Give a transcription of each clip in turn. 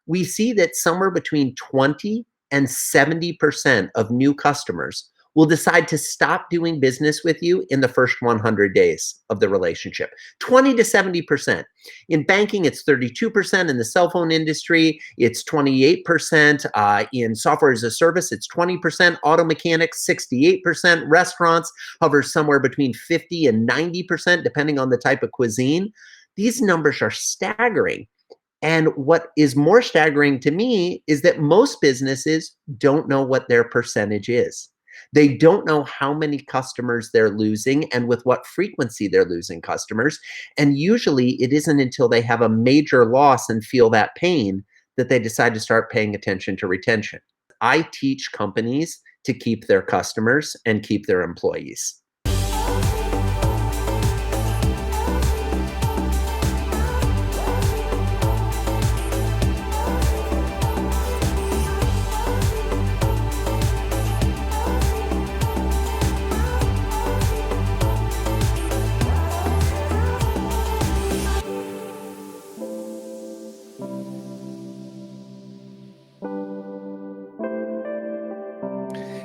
We see that somewhere between 20 and 70% of new customers will decide to stop doing business with you in the first 100 days of the relationship. 20 to 70%. In banking, it's 32%. In the cell phone industry, it's 28%. In software as a service, it's 20%. Auto mechanics, 68%. Restaurants hovers somewhere between 50 and 90%, depending on the type of cuisine. These numbers are staggering. And what is more staggering to me is that most businesses don't know what their percentage is. They don't know how many customers they're losing and with what frequency they're losing customers. And usually it isn't until they have a major loss and feel that pain that they decide to start paying attention to retention. I teach companies to keep their customers and keep their employees.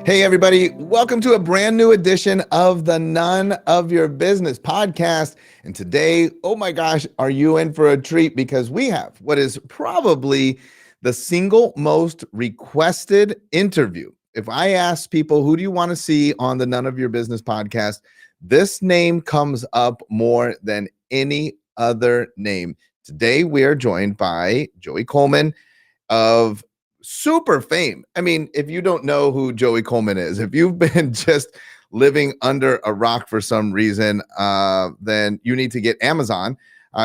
Hey, everybody. Welcome to a brand new edition of the None of Your Business podcast. And today, oh my gosh, are you in for a treat? Because we have what is probably the single most requested interview. If I ask people, who do you want to see on the None of Your Business podcast? This name comes up more than any other name. Today, we are joined by Joey Coleman of super fame. I mean, if you don't know who Joey Coleman is, if you've been just living under a rock for some reason, then you need to get Amazon.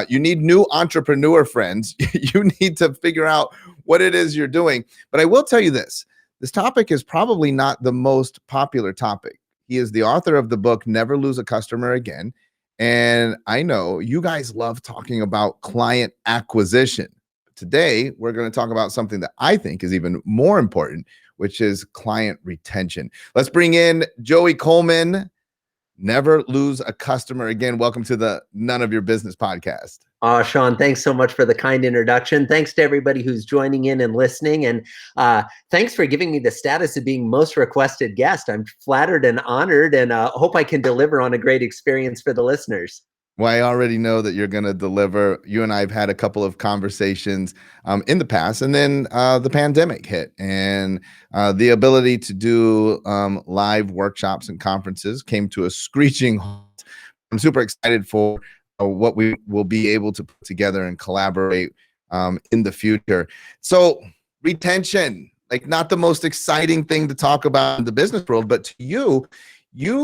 You need new entrepreneur friends. You need to figure out what it is you're doing. But I will tell you this topic is probably not the most popular topic. He is the author of the book, Never Lose a Customer Again. And I know you guys love talking about client acquisition. Today, we're going to talk about something that I think is even more important, which is client retention. Let's bring in Joey Coleman. Never lose a customer again. Welcome to the None of Your Business podcast. Shawn, thanks so much for the kind introduction. Thanks to everybody who's joining in and listening. And thanks for giving me the status of being most requested guest. I'm flattered and honored, and hope I can deliver on a great experience for the listeners. Well, I already know that you're going to deliver. You and I have had a couple of conversations in the past, and then the pandemic hit, and the ability to do live workshops and conferences came to a screeching halt. I'm super excited for what we will be able to put together and collaborate in the future. So retention, like not the most exciting thing to talk about in the business world, but to you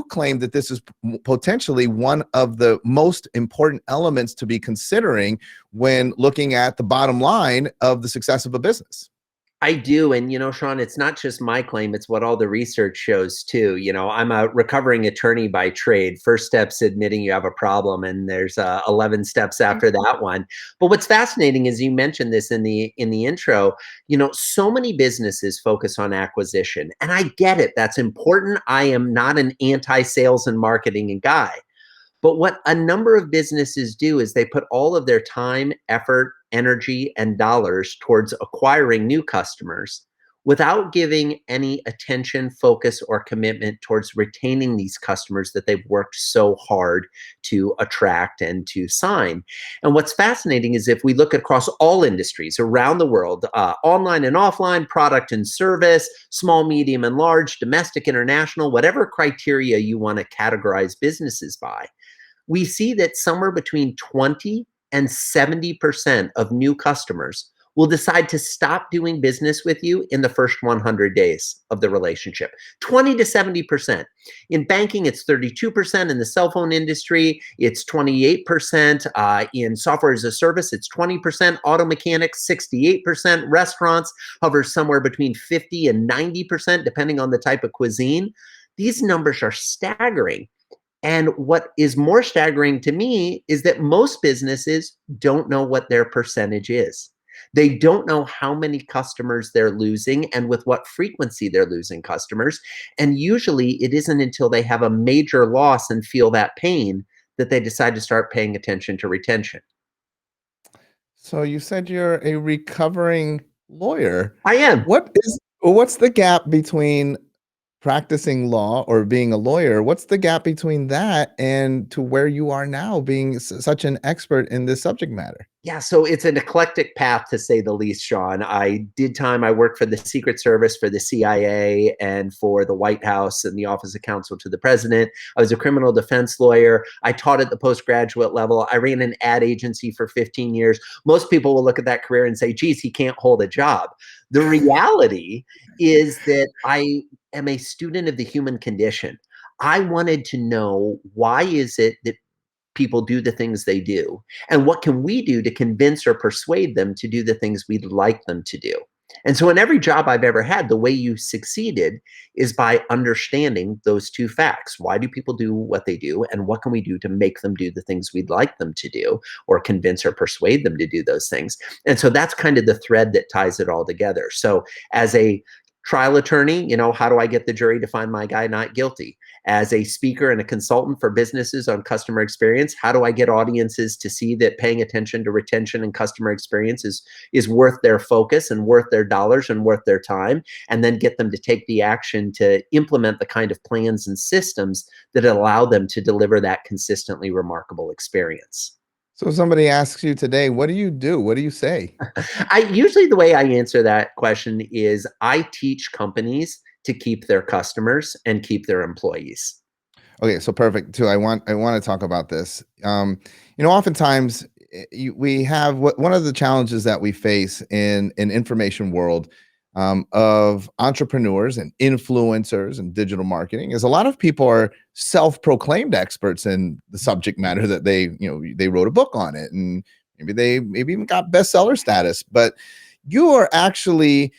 claim that this is potentially one of the most important elements to be considering when looking at the bottom line of the success of a business. I do. And, Shawn, it's not just my claim. It's what all the research shows too. I'm a recovering attorney by trade. First step's admitting you have a problem, and there's 11 steps after that one. But what's fascinating is you mentioned this in the intro, so many businesses focus on acquisition, and I get it. That's important. I am not an anti-sales and marketing guy. But what a number of businesses do is they put all of their time, effort, energy, and dollars towards acquiring new customers without giving any attention, focus, or commitment towards retaining these customers that they've worked so hard to attract and to sign. And what's fascinating is if we look across all industries around the world, online and offline, product and service, small, medium, and large, domestic, international, whatever criteria you want to categorize businesses by, we see that somewhere between 20 and 70% of new customers will decide to stop doing business with you in the first 100 days of the relationship. 20 to 70%. In banking, it's 32%. In the cell phone industry, it's 28%. In software as a service, it's 20%. Auto mechanics, 68%. Restaurants hovers somewhere between 50 and 90%, depending on the type of cuisine. These numbers are staggering. And what is more staggering to me is that most businesses don't know what their percentage is. They don't know how many customers they're losing and with what frequency they're losing customers. And usually it isn't until they have a major loss and feel that pain that they decide to start paying attention to retention. So you said you're a recovering lawyer. I am. What's the gap between practicing law or being a lawyer? What's the gap between that and to where you are now being such an expert in this subject matter? Yeah, so it's an eclectic path to say the least, Shawn. I worked for the Secret Service, for the CIA, and for the White House and the Office of Counsel to the President. I was a criminal defense lawyer. I taught at the postgraduate level. I ran an ad agency for 15 years. Most people will look at that career and say, geez, he can't hold a job. The reality is that I am a student of the human condition. I wanted to know, why is it that people do the things they do, and what can we do to convince or persuade them to do the things we'd like them to do? And so in every job I've ever had, the way you succeeded is by understanding those two facts. Why do people do what they do, and what can we do to make them do the things we'd like them to do, or convince or persuade them to do those things? And so that's kind of the thread that ties it all together. So as a trial attorney, how do I get the jury to find my guy not guilty? As a speaker and a consultant for businesses on customer experience, how do I get audiences to see that paying attention to retention and customer experience is worth their focus and worth their dollars and worth their time, and then get them to take the action to implement the kind of plans and systems that allow them to deliver that consistently remarkable experience? So if somebody asks you today, what do you do? What do you say? I usually, the way I answer that question is, I teach companies to keep their customers and keep their employees. Okay, so perfect too. I want to talk about this. Oftentimes we have one of the challenges that we face in an information world of entrepreneurs and influencers and digital marketing is a lot of people are self-proclaimed experts in the subject matter that they wrote a book on it, and maybe even got bestseller status, but you are actually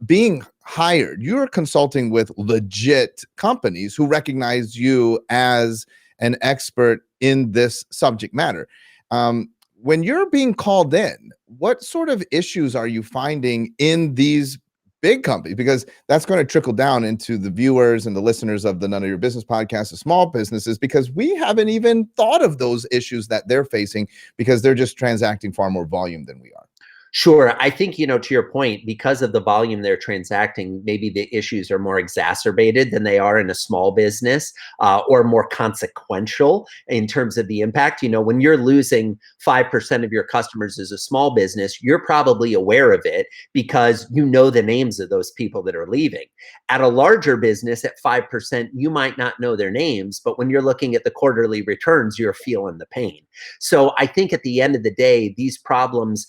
being hired. You're consulting with legit companies who recognize you as an expert in this subject matter. When you're being called in, what sort of issues are you finding in these big companies? Because that's going to trickle down into the viewers and the listeners of the None of Your Business podcast, the small businesses, because we haven't even thought of those issues that they're facing because they're just transacting far more volume than we are. Sure. I think, to your point, because of the volume they're transacting, maybe the issues are more exacerbated than they are in a small business, or more consequential in terms of the impact. When you're losing 5% of your customers as a small business, you're probably aware of it because you know the names of those people that are leaving. At a larger business, at 5%, you might not know their names, but when you're looking at the quarterly returns, you're feeling the pain. So I think at the end of the day, these problems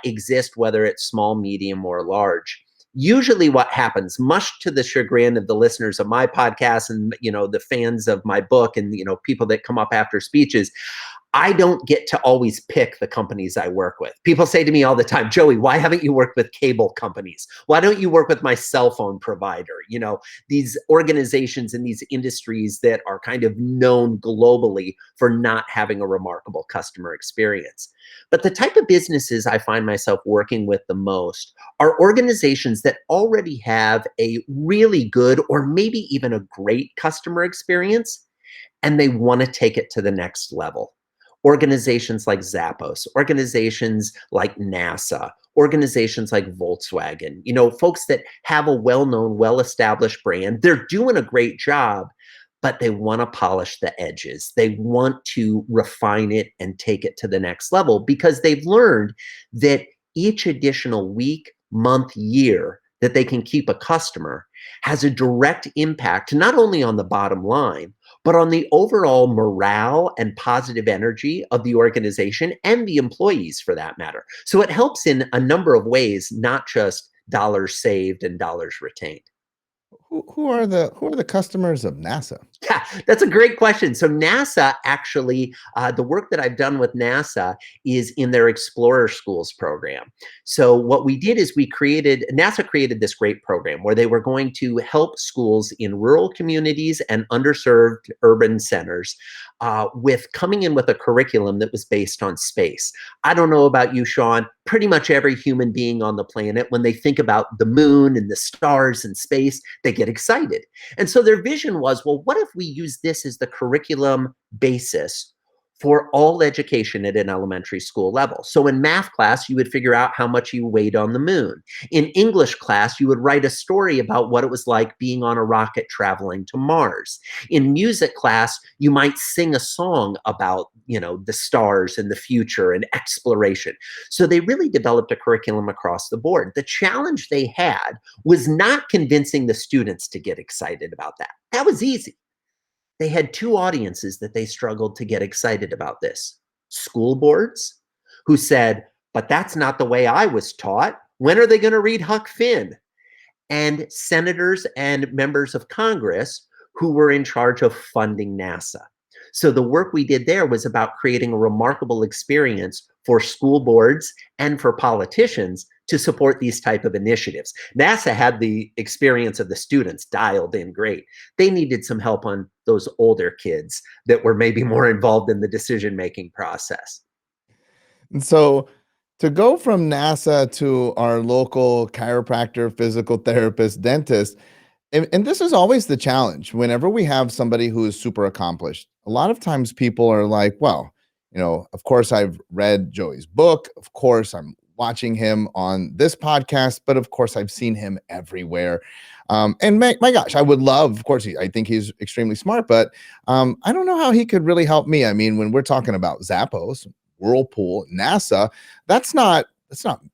exist, whether it's small, medium, or large. Usually what happens, much to the chagrin of the listeners of my podcast and the fans of my book and people that come up after speeches, I don't get to always pick the companies I work with. People say to me all the time, Joey, why haven't you worked with cable companies? Why don't you work with my cell phone provider? These organizations in these industries that are kind of known globally for not having a remarkable customer experience. But the type of businesses I find myself working with the most are organizations that already have a really good or maybe even a great customer experience, and they want to take it to the next level. Organizations like Zappos, organizations like NASA, organizations like Volkswagen, folks that have a well-known, well-established brand. They're doing a great job, but they want to polish the edges. They want to refine it and take it to the next level because they've learned that each additional week, month, year that they can keep a customer has a direct impact, not only on the bottom line, but on the overall morale and positive energy of the organization and the employees for that matter. So it helps in a number of ways, not just dollars saved and dollars retained. Who are the customers of NASA? Yeah, that's a great question. So NASA actually, the work that I've done with NASA is in their Explorer Schools program. So what we did is NASA created this great program where they were going to help schools in rural communities and underserved urban centers with coming in with a curriculum that was based on space. I don't know about you, Shawn. Pretty much every human being on the planet, when they think about the moon and the stars and space, they get excited. And so their vision was, well, what if we use this as the curriculum basis for all education at an elementary school level. So in math class, you would figure out how much you weighed on the moon. In English class, you would write a story about what it was like being on a rocket traveling to Mars. In music class, you might sing a song about, the stars and the future and exploration. So they really developed a curriculum across the board. The challenge they had was not convincing the students to get excited about that. That was easy. They had two audiences that they struggled to get excited about this: school boards, who said, but that's not the way I was taught. When are they going to read Huck Finn? And senators and members of Congress who were in charge of funding NASA. So the work we did there was about creating a remarkable experience for school boards and for politicians to support these type of initiatives. NASA had the experience of the students dialed in great. They needed some help on those older kids that were maybe more involved in the decision-making process. And so to go from NASA to our local chiropractor, physical therapist, dentist, and this is always the challenge whenever we have somebody who is super accomplished. A lot of times people are like, well, of course I've read Joey's book. Of course I'm watching him on this podcast, but of course I've seen him everywhere. And my gosh, I would love, of course, I think he's extremely smart, but I don't know how he could really help me. I mean, when we're talking about Zappos, Whirlpool, NASA, that's not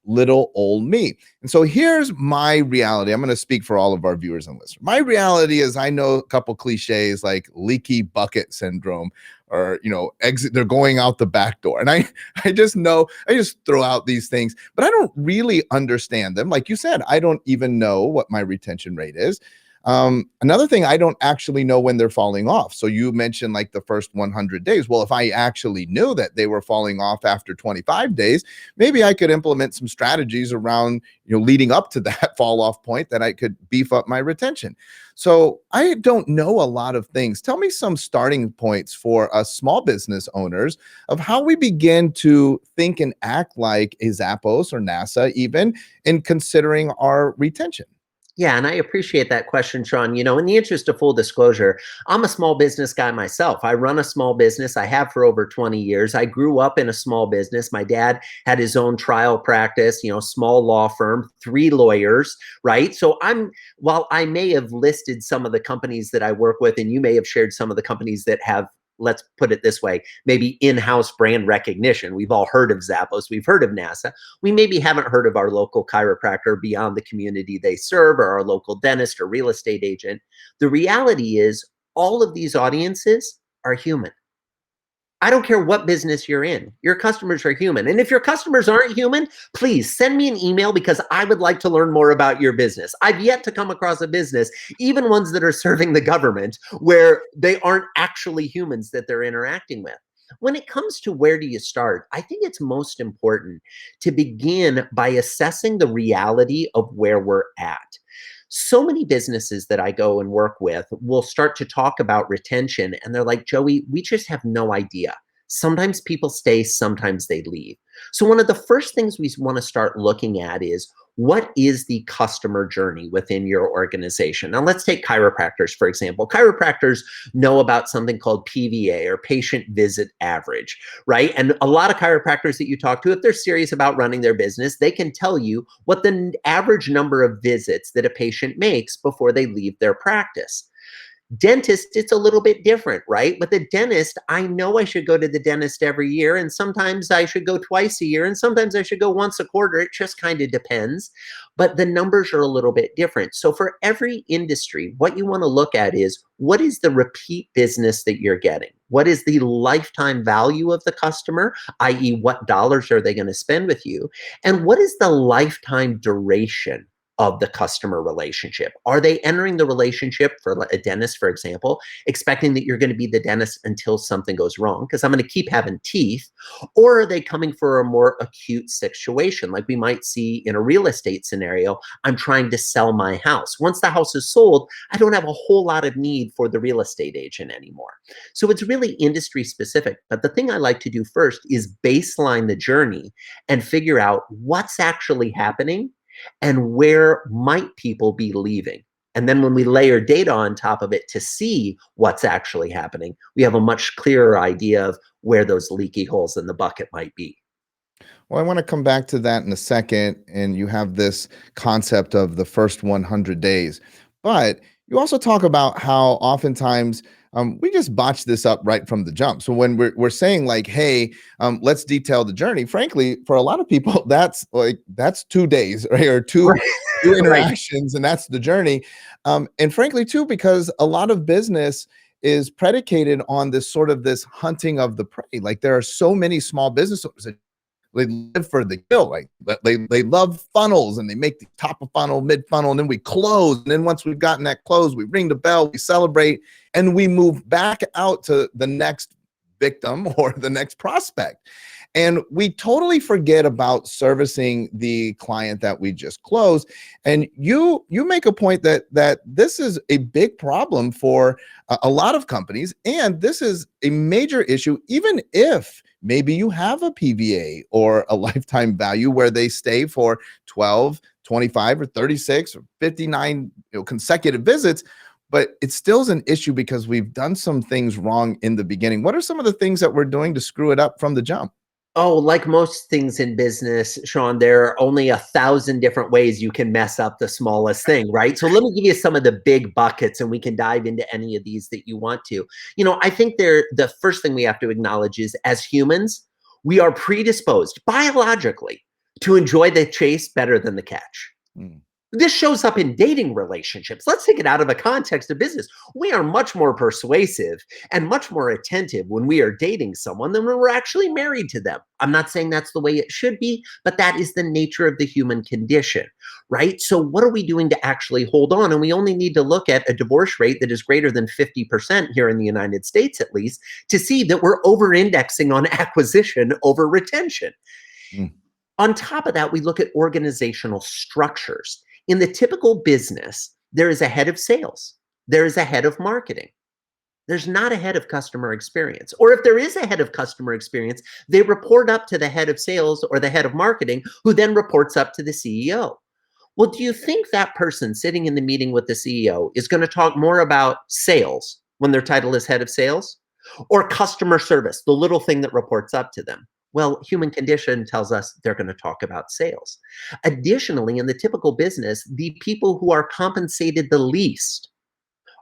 little old me. And so here's my reality. I'm going to speak for all of our viewers and listeners. My reality is I know a couple cliches like leaky bucket syndrome or, exit, they're going out the back door. And I just know, I just throw out these things, but I don't really understand them. Like you said, I don't even know what my retention rate is. Another thing, I don't actually know when they're falling off. So you mentioned like the first 100 days. Well, if I actually knew that they were falling off after 25 days, maybe I could implement some strategies around, leading up to that fall off point that I could beef up my retention. So I don't know a lot of things. Tell me some starting points for us small business owners of how we begin to think and act like a Zappos or NASA even in considering our retention. Yeah, and I appreciate that question, Shawn. In the interest of full disclosure, I'm a small business guy myself. I run a small business. I have for over 20 years. I grew up in a small business. My dad had his own trial practice, small law firm, 3 lawyers, right? So while I may have listed some of the companies that I work with, and you may have shared some of the companies that have, let's put it this way, maybe in-house brand recognition. We've all heard of Zappos. We've heard of NASA. We maybe haven't heard of our local chiropractor beyond the community they serve, or our local dentist or real estate agent. The reality is all of these audiences are human. I don't care what business you're in. Your customers are human. And if your customers aren't human, please send me an email because I would like to learn more about your business. I've yet to come across a business, even ones that are serving the government, where they aren't actually humans that they're interacting with. When it comes to where do you start, I think it's most important to begin by assessing the reality of where we're at. So many businesses that I go and work with will start to talk about retention, and they're like, Joey, we just have no idea. Sometimes people stay, sometimes they leave. So one of the first things we want to start looking at is, what is the customer journey within your organization? Now, let's take chiropractors, for example. Chiropractors know about something called PVA, or patient visit average, right? And a lot of chiropractors that you talk to, if they're serious about running their business, they can tell you what the average number of visits that a patient makes before they leave their practice. Dentist, it's a little bit different, right? But the dentist, I know I should go to the dentist every year, and sometimes I should go twice a year, and sometimes I should go once a quarter. It just kind of depends. But the numbers are a little bit different. So for every industry, what you want to look at is, what is the repeat business that you're getting? What is the lifetime value of the customer, i.e., what dollars are they going to spend with you? And what is the lifetime duration of the customer relationship? Are they entering the relationship, for a dentist, for example, expecting that you're going to be the dentist until something goes wrong, because I'm going to keep having teeth? Or are they coming for a more acute situation, like we might see in a real estate scenario? I'm trying to sell my house. Once the house is sold, I don't have a whole lot of need for the real estate agent anymore. So it's really industry specific. But the thing I like to do first is baseline the journey and figure out what's actually happening and where might people be leaving. And then when we layer data on top of it to see what's actually happening, we have a much clearer idea of where those leaky holes in the bucket might be. Well, I want to come back to that in a second. And you have this concept of the first 100 days. But you also talk about how oftentimes we just botch this up right from the jump. So when we're saying like, hey, let's detail the journey, frankly, for a lot of people, that's 2 days, right? Or two Right. interactions, and that's the journey. And frankly, too, because a lot of business is predicated on this hunting of the prey. Like there are so many small business owners that they live for the kill. Like they love funnels, and they make the top of funnel, mid funnel, and then we close. And then once we've gotten that close, we ring the bell, we celebrate, and we move back out to the next victim or the next prospect. And we totally forget about servicing the client that we just closed. And you make a point that this is a big problem for a lot of companies, and this is a major issue, even if maybe you have a PVA or a lifetime value where they stay for 12, 25, or 36 or 59 consecutive visits. But it still is an issue because we've done some things wrong in the beginning. What are some of the things that we're doing to screw it up from the jump? Oh, like most things in business, Shawn, there are only 1,000 different ways you can mess up the smallest thing, right? So let me give you some of the big buckets, and we can dive into any of these that you want to. I think the first thing we have to acknowledge is, as humans, we are predisposed biologically to enjoy the chase better than the catch. Mm. This shows up in dating relationships. Let's take it out of the context of business. We are much more persuasive and much more attentive when we are dating someone than when we're actually married to them. I'm not saying that's the way it should be, but that is the nature of the human condition, right? So what are we doing to actually hold on? And we only need to look at a divorce rate that is greater than 50% here in the United States, at least, to see that we're over-indexing on acquisition over retention. Mm. On top of that, we look at organizational structures. In the typical business, there is a head of sales, there is a head of marketing. There's not a head of customer experience. Or if there is a head of customer experience, they report up to the head of sales or the head of marketing, who then reports up to the CEO. Well, do you think that person sitting in the meeting with the CEO is going to talk more about sales when their title is head of sales, or customer service, the little thing that reports up to them? Well, human condition tells us they're going to talk about sales. Additionally, in the typical business, the people who are compensated the least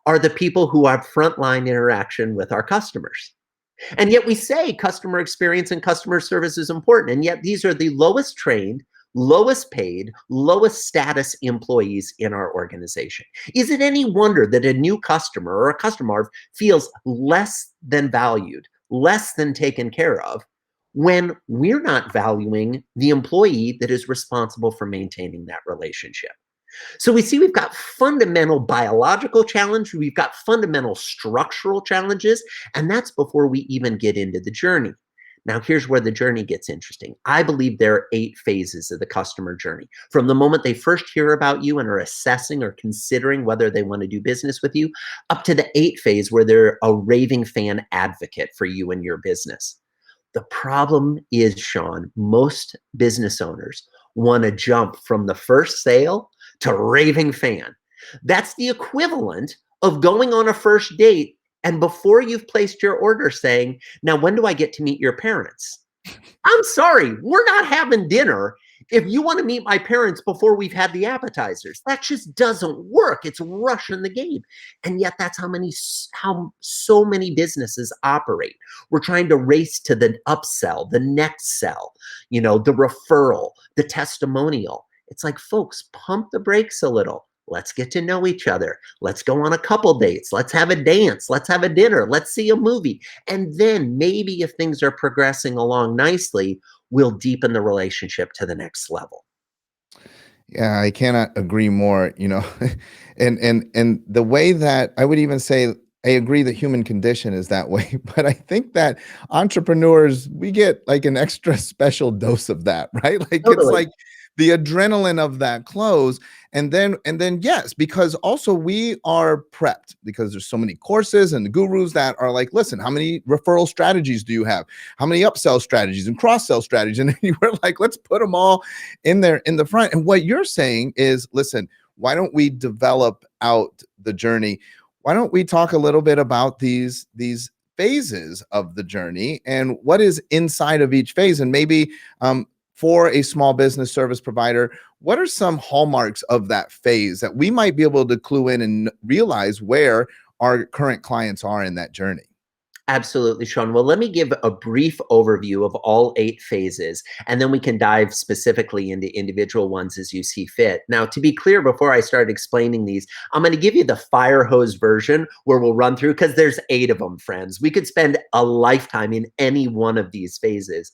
are the people who have frontline interaction with our customers. And yet we say customer experience and customer service is important. And yet these are the lowest trained, lowest paid, lowest status employees in our organization. Is it any wonder that a new customer or a customer feels less than valued, less than taken care of, when we're not valuing the employee that is responsible for maintaining that relationship? So we see we've got fundamental biological challenge, we've got fundamental structural challenges, and that's before we even get into the journey. Now, here's where the journey gets interesting. I believe there are 8 phases of the customer journey. From the moment they first hear about you and are assessing or considering whether they want to do business with you, up to the 8th phase where they're a raving fan advocate for you and your business. The problem is, Shawn, most business owners want to jump from the first sale to raving fan. That's the equivalent of going on a first date and before you've placed your order saying, now when do I get to meet your parents? I'm sorry, we're not having dinner if you want to meet my parents before we've had the appetizers. That just doesn't work. It's rushing the game. And yet that's how so many businesses operate. We're trying to race to the upsell, the next sell, the referral, the testimonial. It's like, folks, pump the brakes a little. Let's get to know each other. Let's go on a couple dates. Let's have a dance. Let's have a dinner. Let's see a movie. And then maybe if things are progressing along nicely, we'll deepen the relationship to the next level. Yeah, I cannot agree more, and the way that I would even say I agree the human condition is that way, but I think that entrepreneurs, we get like an extra special dose of that, right? Like it's Totally. like the adrenaline of that close. And then yes, because also we are prepped because there's so many courses and the gurus that are like, listen, how many referral strategies do you have? How many upsell strategies and cross-sell strategies? And we're like, let's put them all in there in the front. And what you're saying is, listen, why don't we develop out the journey? Why don't we talk a little bit about these phases of the journey and what is inside of each phase? And maybe for a small business service provider, what are some hallmarks of that phase that we might be able to clue in and realize where our current clients are in that journey? Absolutely, Shawn. Well, let me give a brief overview of all 8 phases, and then we can dive specifically into individual ones as you see fit. Now, to be clear, before I start explaining these, I'm going to give you the fire hose version where we'll run through, because there's 8 of them, friends. We could spend a lifetime in any one of these phases.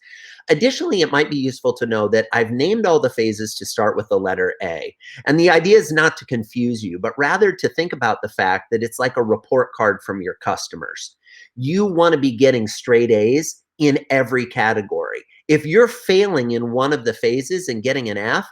Additionally, it might be useful to know that I've named all the phases to start with the letter A. And the idea is not to confuse you, but rather to think about the fact that it's like a report card from your customers. You want to be getting straight A's in every category. If you're failing in one of the phases and getting an F,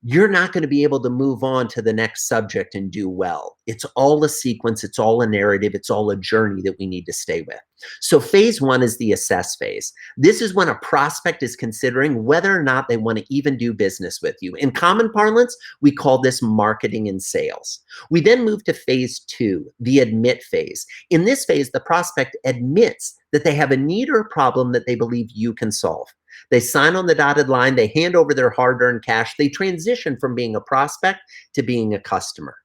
you're not going to be able to move on to the next subject and do well. It's all a sequence, it's all a narrative, it's all a journey that we need to stay with. So phase 1 is the assess phase. This is when a prospect is considering whether or not they want to even do business with you. In common parlance, we call this marketing and sales. We then move to phase 2, the admit phase. In this phase, the prospect admits that they have a need or a problem that they believe you can solve. They sign on the dotted line, they hand over their hard-earned cash, they transition from being a prospect to being a customer.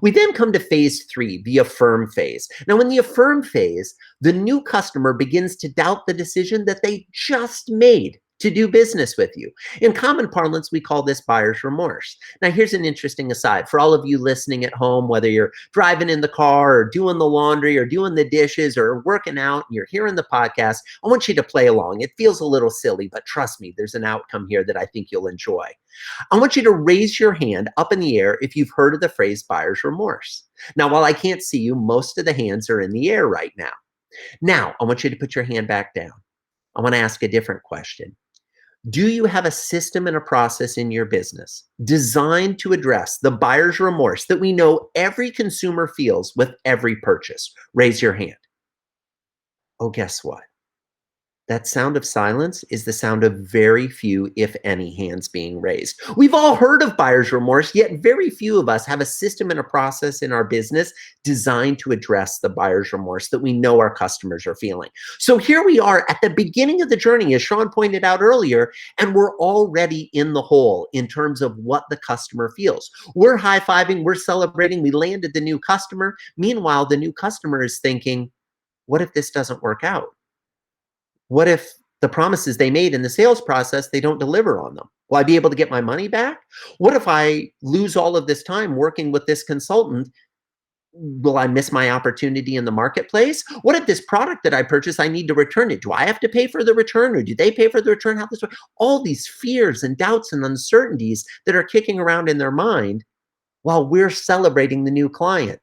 We then come to phase 3, the affirm phase. Now, in the affirm phase, the new customer begins to doubt the decision that they just made to do business with you. In common parlance, we call this buyer's remorse. Now, here's an interesting aside. For all of you listening at home, whether you're driving in the car or doing the laundry or doing the dishes or working out and you're hearing the podcast, I want you to play along. It feels a little silly, but trust me, there's an outcome here that I think you'll enjoy. I want you to raise your hand up in the air if you've heard of the phrase buyer's remorse. Now, while I can't see you, most of the hands are in the air right now. Now, I want you to put your hand back down. I want to ask a different question. Do you have a system and a process in your business designed to address the buyer's remorse that we know every consumer feels with every purchase? Raise your hand. Oh, guess what? That sound of silence is the sound of very few, if any, hands being raised. We've all heard of buyer's remorse, yet very few of us have a system and a process in our business designed to address the buyer's remorse that we know our customers are feeling. So here we are at the beginning of the journey, as Shawn pointed out earlier, and we're already in the hole in terms of what the customer feels. We're high-fiving, we're celebrating, we landed the new customer. Meanwhile, the new customer is thinking, what if this doesn't work out? What if the promises they made in the sales process, they don't deliver on them? Will I be able to get my money back? What if I lose all of this time working with this consultant? Will I miss my opportunity in the marketplace? What if this product that I purchased, I need to return it? Do I have to pay for the return or do they pay for the return? How this works? All these fears and doubts and uncertainties that are kicking around in their mind while we're celebrating the new client.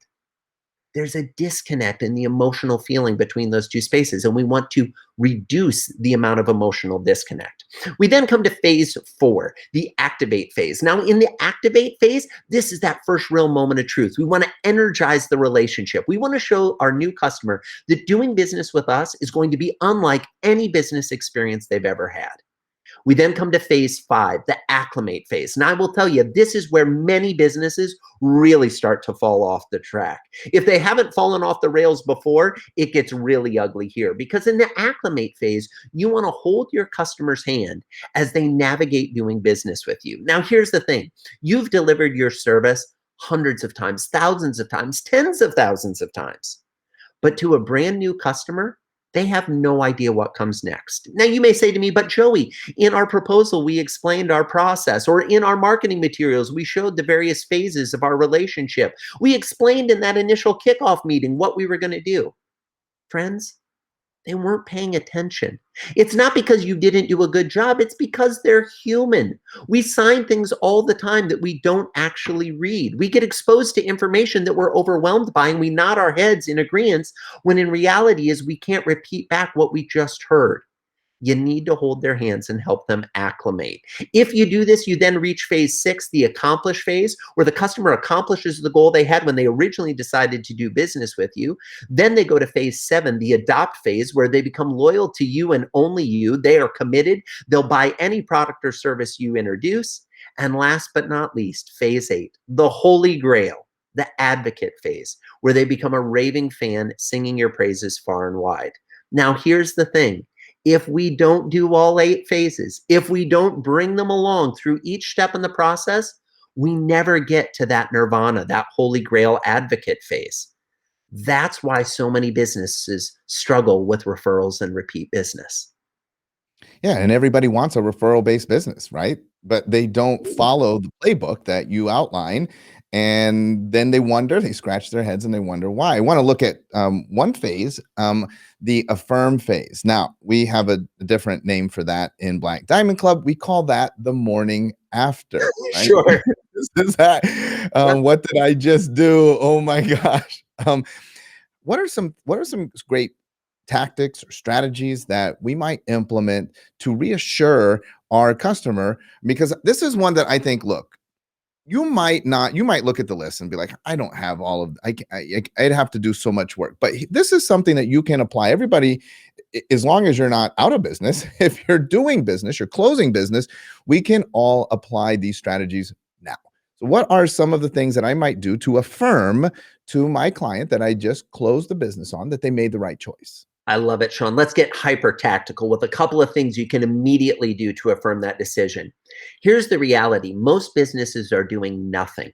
There's a disconnect in the emotional feeling between those two spaces, and we want to reduce the amount of emotional disconnect. We then come to phase 4, the activate phase. Now, in the activate phase, this is that first real moment of truth. We want to energize the relationship. We want to show our new customer that doing business with us is going to be unlike any business experience they've ever had. We then come to phase 5, the acclimate phase. And I will tell you, this is where many businesses really start to fall off the track. If they haven't fallen off the rails before, it gets really ugly here, because in the acclimate phase, you want to hold your customer's hand as they navigate doing business with you. Now, here's the thing. You've delivered your service hundreds of times, thousands of times, tens of thousands of times. But to a brand new customer, they have no idea what comes next. Now, you may say to me, but Joey, in our proposal, we explained our process, or in our marketing materials, we showed the various phases of our relationship. We explained in that initial kickoff meeting what we were going to do. Friends, they weren't paying attention. It's not because you didn't do a good job. It's because they're human. We sign things all the time that we don't actually read. We get exposed to information that we're overwhelmed by, and we nod our heads in agreement when in reality is we can't repeat back what we just heard. You need to hold their hands and help them acclimate. If you do this, you then reach phase 6, the accomplish phase, where the customer accomplishes the goal they had when they originally decided to do business with you. Then they go to phase 7, the adopt phase, where they become loyal to you and only you. They are committed. They'll buy any product or service you introduce. And last but not least, phase 8, the holy grail, the advocate phase, where they become a raving fan singing your praises far and wide. Now, here's the thing. If we don't do all 8 phases, if we don't bring them along through each step in the process, we never get to that nirvana, that holy grail advocate phase. That's why so many businesses struggle with referrals and repeat business. Yeah, and everybody wants a referral-based business, right? But they don't follow the playbook that you outline, and then they scratch their heads and they wonder why. I want to look at one phase, the affirm phase. Now, we have a different name for that in Black Diamond Club. We call that the morning after, right? Sure. This is that. What did I just do? Oh my gosh. What are some great tactics or strategies that we might implement to reassure our customer? Because this is one that I think, look, you might look at the list and be like, I don't have all of, I'd have to do so much work. But this is something that you can apply. Everybody, as long as you're not out of business, if you're doing business, you're closing business, we can all apply these strategies now. So what are some of the things that I might do to affirm to my client that I just closed the business on that they made the right choice? I love it, Shawn. Let's get hyper tactical with a couple of things you can immediately do to affirm that decision. Here's the reality. Most businesses are doing nothing.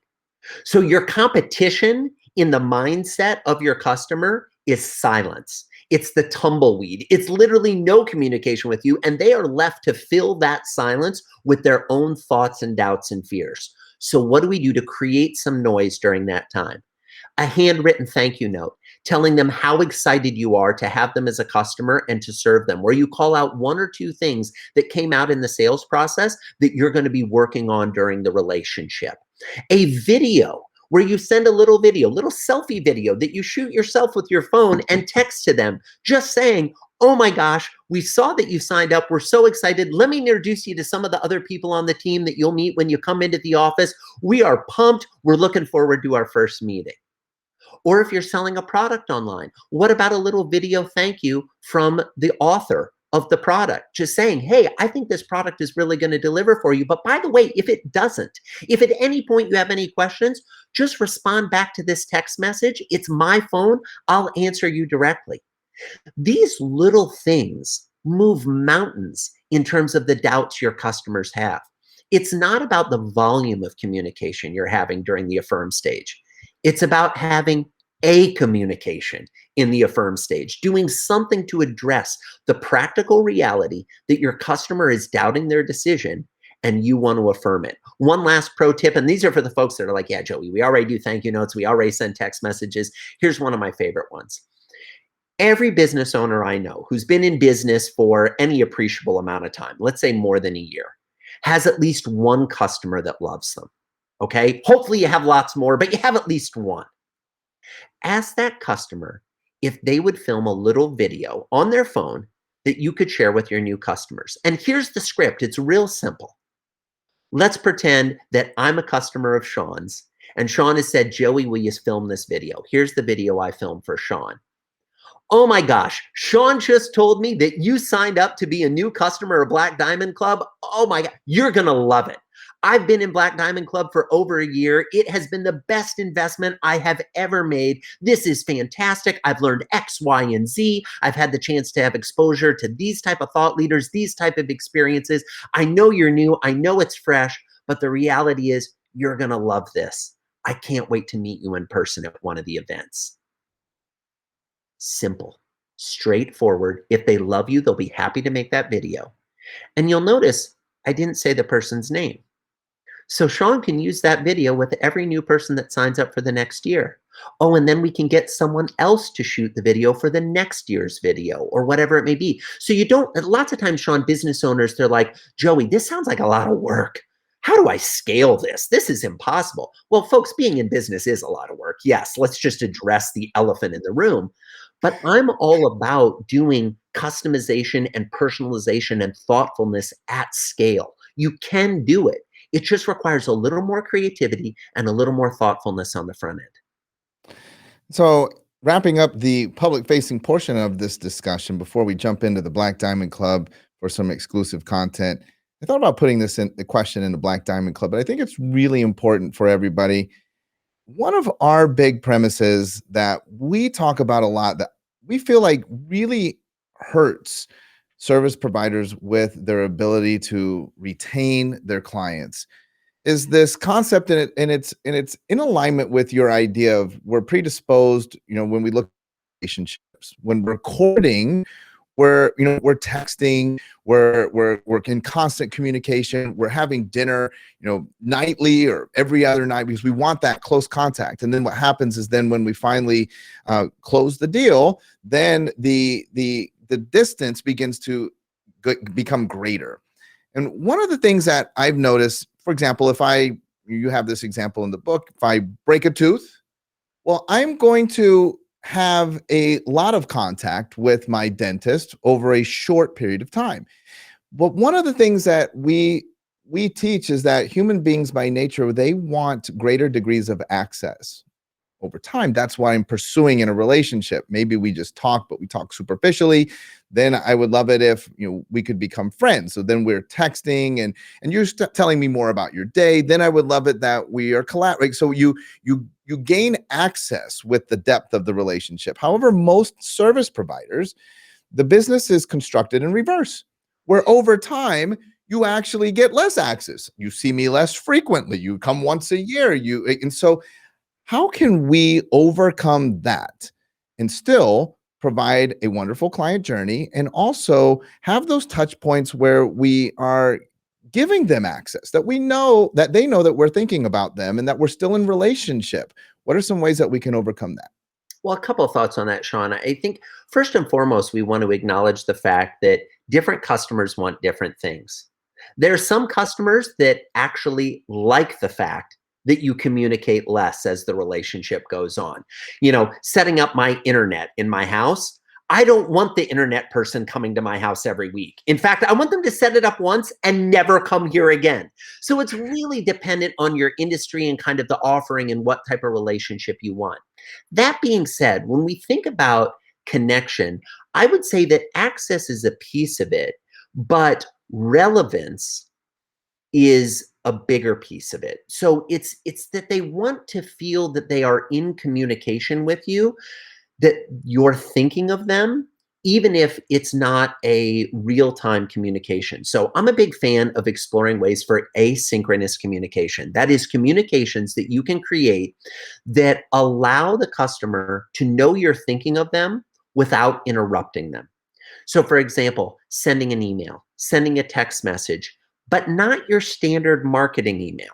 So your competition in the mindset of your customer is silence. It's the tumbleweed. It's literally no communication with you, and they are left to fill that silence with their own thoughts and doubts and fears. So what do we do to create some noise during that time? A handwritten thank you note telling them how excited you are to have them as a customer and to serve them, where you call out 1 or 2 things that came out in the sales process that you're going to be working on during the relationship. A video where you send a little video, little selfie video that you shoot yourself with your phone and text to them, just saying, oh my gosh, we saw that you signed up. We're so excited. Let me introduce you to some of the other people on the team that you'll meet when you come into the office. We are pumped. We're looking forward to our first meeting. Or if you're selling a product online, what about a little video thank you from the author of the product, just saying, hey, I think this product is really going to deliver for you. But by the way, if it doesn't, if at any point you have any questions, just respond back to this text message. It's my phone. I'll answer you directly. These little things move mountains in terms of the doubts your customers have. It's not about the volume of communication you're having during the affirm stage. It's about having a communication in the affirm stage, doing something to address the practical reality that your customer is doubting their decision and you want to affirm it. One last pro tip, and these are for the folks that are like, yeah, Joey, we already do thank you notes. We already send text messages. Here's one of my favorite ones. Every business owner I know who's been in business for any appreciable amount of time, let's say more than a year, has at least one customer that loves them. Okay. Hopefully you have lots more, but you have at least one. Ask that customer if they would film a little video on their phone that you could share with your new customers. And here's the script. It's real simple. Let's pretend that I'm a customer of Shawn's and Shawn has said, Joey, will you film this video? Here's the video I filmed for Shawn. Oh my gosh, Shawn just told me that you signed up to be a new customer of Black Diamond Club. Oh my God, you're going to love it. I've been in Black Diamond Club for over a year. It has been the best investment I have ever made. This is fantastic. I've learned X, Y, and Z. I've had the chance to have exposure to these type of thought leaders, these type of experiences. I know you're new. I know it's fresh, but the reality is you're going to love this. I can't wait to meet you in person at one of the events. Simple, straightforward. If they love you, they'll be happy to make that video. And you'll notice I didn't say the person's name. So Shawn can use that video with every new person that signs up for the next year. Oh, and then we can get someone else to shoot the video for the next year's video or whatever it may be. So you don't, lots of times, Shawn, business owners, they're like, Joey, this sounds like a lot of work. How do I scale this? This is impossible. Well, folks, being in business is a lot of work. Yes, let's just address the elephant in the room. But I'm all about doing customization and personalization and thoughtfulness at scale. You can do it. It just requires a little more creativity and a little more thoughtfulness on the front end. So, wrapping up the public facing portion of this discussion before we jump into the Black Diamond Club for some exclusive content, I thought about putting this in the question in the Black Diamond Club, but I think it's really important for everybody. One of our big premises that we talk about a lot that we feel like really hurts service providers with their ability to retain their clients is this concept, and it's in alignment with your idea of we're predisposed, when we look at relationships, when we're courting, we're texting, we're in constant communication, we're having dinner, nightly or every other night because we want that close contact. And then what happens is then when we finally close the deal, then the distance begins to become greater. And one of the things that I've noticed, for example, you have this example in the book, if I break a tooth, well, I'm going to have a lot of contact with my dentist over a short period of time. But one of the things that we teach is that human beings by nature, they want greater degrees of access over time. That's why I'm pursuing in a relationship. Maybe we just talk, but we talk superficially. Then I would love it if we could become friends. So then we're texting, and you're telling me more about your day. Then I would love it that we are collaborating. So you gain access with the depth of the relationship. However, most service providers, the business is constructed in reverse, where over time you actually get less access. You see me less frequently. You come once a year. And so how can we overcome that and still provide a wonderful client journey and also have those touch points where we are giving them access, that we know that they know that we're thinking about them and that we're still in relationship? What are some ways that we can overcome that? Well, a couple of thoughts on that, Shawn. I think first and foremost, we want to acknowledge the fact that different customers want different things. There are some customers that actually like the fact that you communicate less as the relationship goes on. Setting up my internet in my house, I don't want the internet person coming to my house every week. In fact, I want them to set it up once and never come here again. So it's really dependent on your industry and kind of the offering and what type of relationship you want. That being said, when we think about connection, I would say that access is a piece of it, but relevance is a bigger piece of it. So it's that they want to feel that they are in communication with you, that you're thinking of them, even if it's not a real-time communication. So I'm a big fan of exploring ways for asynchronous communication. That is communications that you can create that allow the customer to know you're thinking of them without interrupting them. So, for example, sending an email, sending a text message, but not your standard marketing email,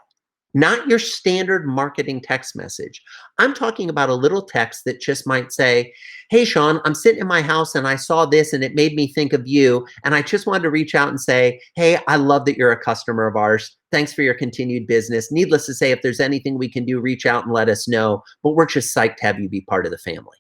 not your standard marketing text message. I'm talking about a little text that just might say, "Hey, Shawn, I'm sitting in my house and I saw this and it made me think of you. And I just wanted to reach out and say, hey, I love that you're a customer of ours. Thanks for your continued business. Needless to say, if there's anything we can do, reach out and let us know. But we're just psyched to have you be part of the family."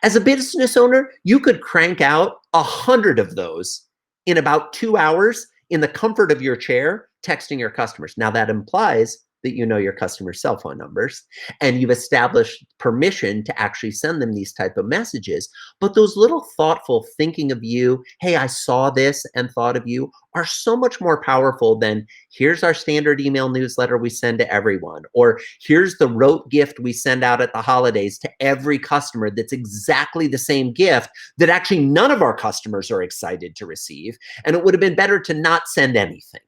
As a business owner, you could crank out 100 of those in about 2 hours in the comfort of your chair, texting your customers. Now, that implies that you know your customers' cell phone numbers and you've established permission to actually send them these type of messages. But those little thoughtful thinking of you, hey, I saw this and thought of you, are so much more powerful than here's our standard email newsletter we send to everyone, or here's the rote gift we send out at the holidays to every customer that's exactly the same gift that actually none of our customers are excited to receive. And it would have been better to not send anything.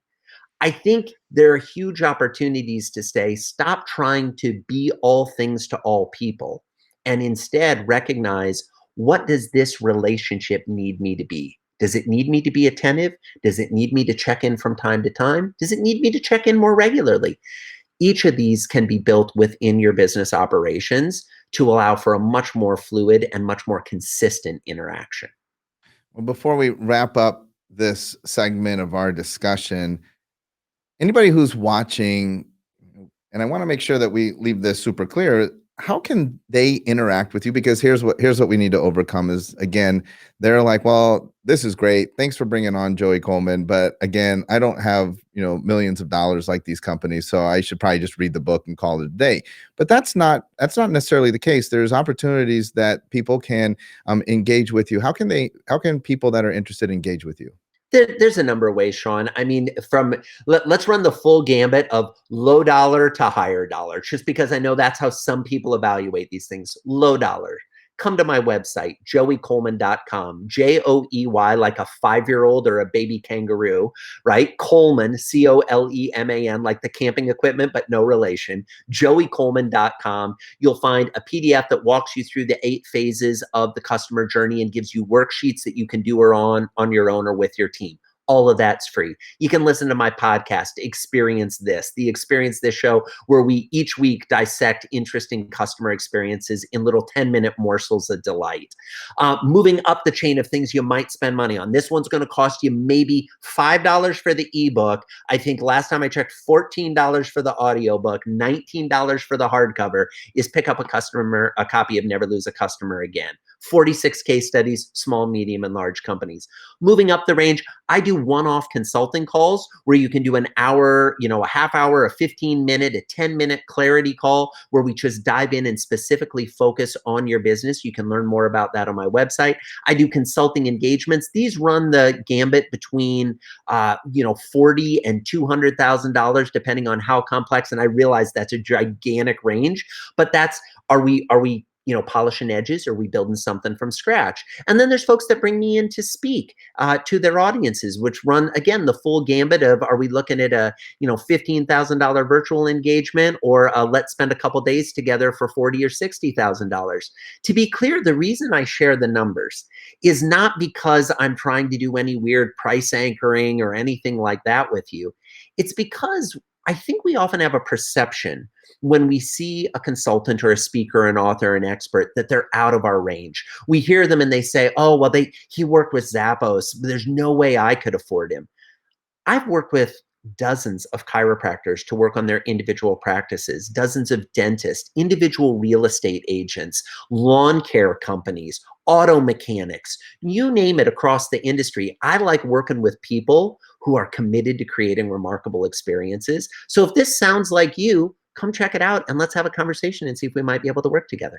I think there are huge opportunities to stop trying to be all things to all people, and instead recognize, what does this relationship need me to be? Does it need me to be attentive? Does it need me to check in from time to time? Does it need me to check in more regularly? Each of these can be built within your business operations to allow for a much more fluid and much more consistent interaction. Well, before we wrap up this segment of our discussion, anybody who's watching, and I want to make sure that we leave this super clear, how can they interact with you? Because here's what we need to overcome is, again, they're like, well, this is great, thanks for bringing on Joey Coleman, but again, I don't have millions of dollars like these companies, so I should probably just read the book and call it a day. But that's not necessarily the case. There's opportunities that people can engage with you. How can people that are interested engage with you? There's a number of ways, Shawn. I mean, let's run the full gambit of low dollar to higher dollar, just because I know that's how some people evaluate these things. Low dollar. Come to my website, joeycoleman.com, Joey, like a 5-year-old or a baby kangaroo, right? Coleman, Coleman, like the camping equipment, but no relation, joeycoleman.com. You'll find a PDF that walks you through the 8 phases of the customer journey and gives you worksheets that you can do on your own or with your team. All of that's free. You can listen to my podcast, Experience This show, where we each week dissect interesting customer experiences in little 10-minute morsels of delight. Moving up the chain of things you might spend money on. This one's going to cost you maybe $5 for the ebook. I think last time I checked, $14 for the audiobook, $19 for the hardcover, is pick up a copy of Never Lose a Customer Again. 46 case studies, small, medium, and large companies. Moving up the range, I do one-off consulting calls where you can do an hour, a half hour, a 15-minute, a 10-minute clarity call where we just dive in and specifically focus on your business. You can learn more about that on my website. I do consulting engagements. These run the gambit between, $40,000 and $200,000, depending on how complex. And I realize that's a gigantic range, but are we polishing edges? Or are we building something from scratch? And then there's folks that bring me in to speak to their audiences, which run, again, the full gambit of, are we looking at a, $15,000 virtual engagement, or let's spend a couple days together for $40,000 or $60,000. To be clear, the reason I share the numbers is not because I'm trying to do any weird price anchoring or anything like that with you. It's because I think we often have a perception when we see a consultant or a speaker, an author, an expert, that they're out of our range. We hear them and they say, oh, well, he worked with Zappos. There's no way I could afford him. I've worked with dozens of chiropractors to work on their individual practices, dozens of dentists, individual real estate agents, lawn care companies, auto mechanics, you name it, across the industry. I like working with people who are committed to creating remarkable experiences. So if this sounds like you, come check it out and let's have a conversation and see if we might be able to work together.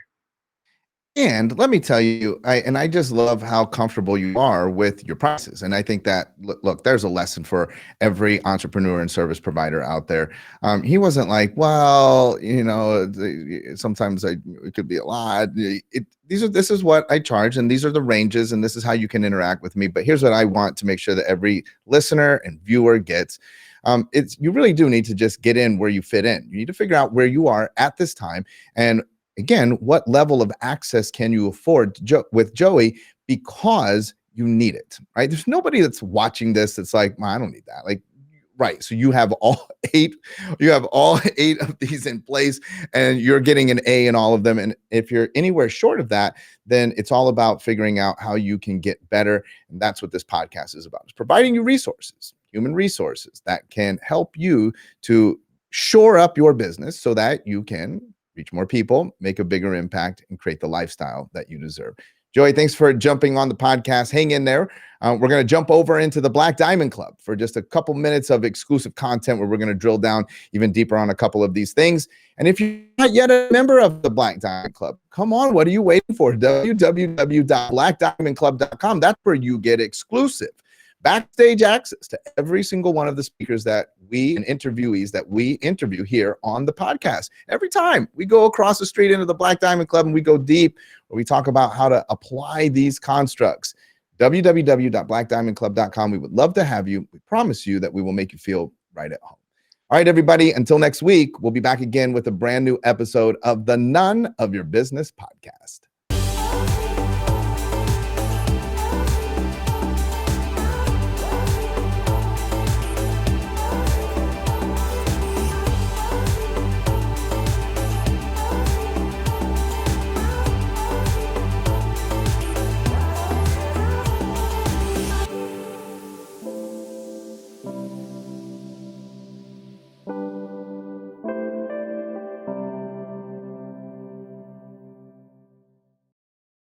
And let me tell you, I just love how comfortable you are with your prices. And I think that, look, there's a lesson for every entrepreneur and service provider out there. He wasn't like, well, sometimes it could be a lot. This is what I charge, and these are the ranges, and this is how you can interact with me. But here's what I want to make sure that every listener and viewer gets. You really do need to just get in where you fit in. You need to figure out where you are at this time, and again, what level of access can you afford with Joey, because you need it, right? There's nobody that's watching this that's like, I don't need that. Like, right. So you have all 8 of these in place, and you're getting an A in all of them. And if you're anywhere short of that, then it's all about figuring out how you can get better. And that's what this podcast is about. It's providing you resources, human resources that can help you to shore up your business so that you can reach more people, make a bigger impact, and create the lifestyle that you deserve. Joey, thanks for jumping on the podcast. Hang in there. We're going to jump over into the Black Diamond Club for just a couple minutes of exclusive content where we're going to drill down even deeper on a couple of these things. And if you're not yet a member of the Black Diamond Club, come on, what are you waiting for? www.blackdiamondclub.com. That's where you get exclusive backstage access to every single one of the speakers and interviewees that we interview here on the podcast. Every time we go across the street into the Black Diamond Club and we go deep, where we talk about how to apply these constructs. www.blackdiamondclub.com. We would love to have you. We promise you that we will make you feel right at home. All right, everybody, until next week, we'll be back again with a brand new episode of the None of Your Business podcast.